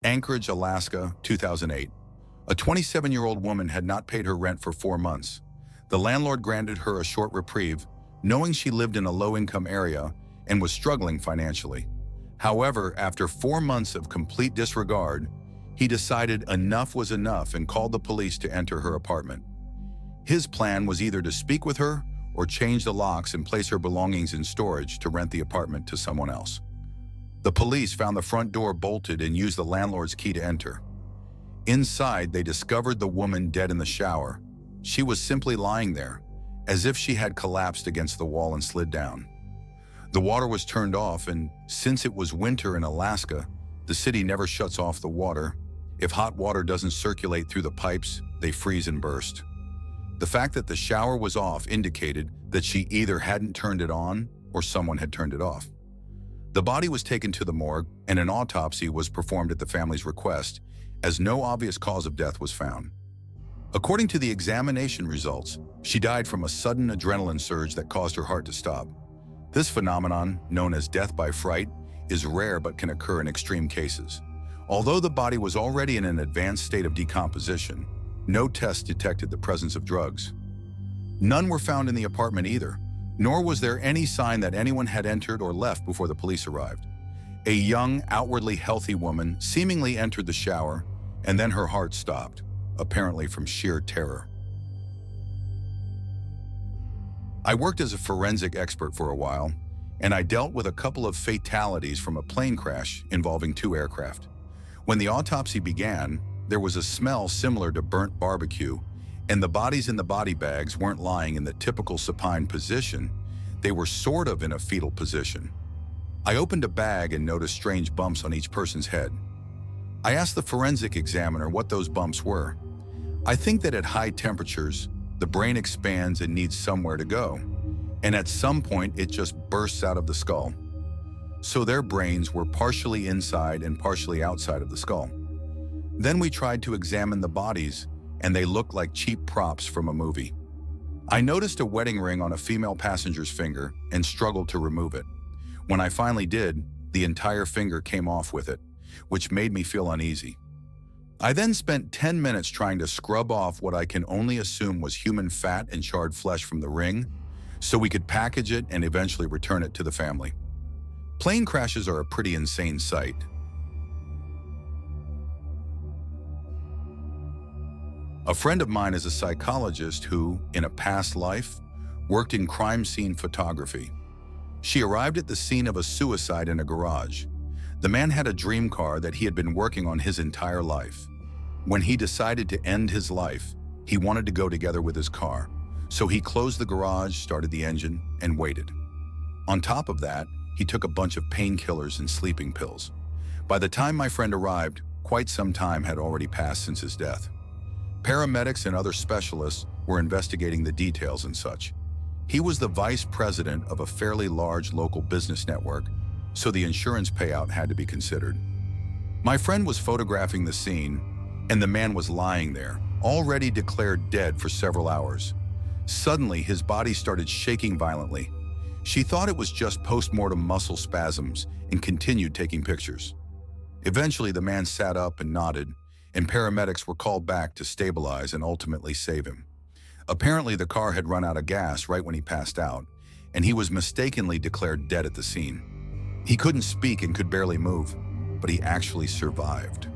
Anchorage, Alaska, 2008. A 27-year-old woman had not paid her rent for 4 months. The landlord granted her a short reprieve, knowing she lived in a low-income area and was struggling financially. However, after 4 months of complete disregard, he decided enough was enough and called the police to enter her apartment. His plan was either to speak with her or change the locks and place her belongings in storage to rent the apartment to someone else. The police found the front door bolted and used the landlord's key to enter. Inside, they discovered the woman dead in the shower. She was simply lying there, as if she had collapsed against the wall and slid down. The water was turned off, and since it was winter in Alaska, the city never shuts off the water. If hot water doesn't circulate through the pipes, they freeze and burst. The fact that the shower was off indicated that she either hadn't turned it on or someone had turned it off. The body was taken to the morgue, and an autopsy was performed at the family's request, as no obvious cause of death was found. According to the examination results, she died from a sudden adrenaline surge that caused her heart to stop. This phenomenon, known as death by fright, is rare but can occur in extreme cases. Although the body was already in an advanced state of decomposition, no tests detected the presence of drugs. None were found in the apartment either, nor was there any sign that anyone had entered or left before the police arrived. A young, outwardly healthy woman seemingly entered the shower, and then her heart stopped, apparently from sheer terror. I worked as a forensic expert for a while, and I dealt with a couple of fatalities from a plane crash involving 2 aircraft. When the autopsy began, there was a smell similar to burnt barbecue, and the bodies in the body bags weren't lying in the typical supine position. They were sort of in a fetal position. I opened a bag and noticed strange bumps on each person's head. I asked the forensic examiner what those bumps were. I think that at high temperatures, the brain expands and needs somewhere to go, and at some point it just bursts out of the skull. So their brains were partially inside and partially outside of the skull. Then we tried to examine the bodies, and they looked like cheap props from a movie. I noticed a wedding ring on a female passenger's finger and struggled to remove it. When I finally did, the entire finger came off with it, which made me feel uneasy. I then spent 10 minutes trying to scrub off what I can only assume was human fat and charred flesh from the ring, so we could package it and eventually return it to the family. Plane crashes are a pretty insane sight. A friend of mine is a psychologist who, in a past life, worked in crime scene photography. She arrived at the scene of a suicide in a garage. The man had a dream car that he had been working on his entire life. When he decided to end his life, he wanted to go together with his car. So he closed the garage, started the engine, and waited. On top of that, he took a bunch of painkillers and sleeping pills. By the time my friend arrived, quite some time had already passed since his death. Paramedics and other specialists were investigating the details and such. He was the vice president of a fairly large local business network, so the insurance payout had to be considered. My friend was photographing the scene, and the man was lying there, already declared dead for several hours. Suddenly, his body started shaking violently. She thought it was just post-mortem muscle spasms and continued taking pictures. Eventually, the man sat up and nodded, and paramedics were called back to stabilize and ultimately save him. Apparently, the car had run out of gas right when he passed out, and he was mistakenly declared dead at the scene. He couldn't speak and could barely move, but he actually survived.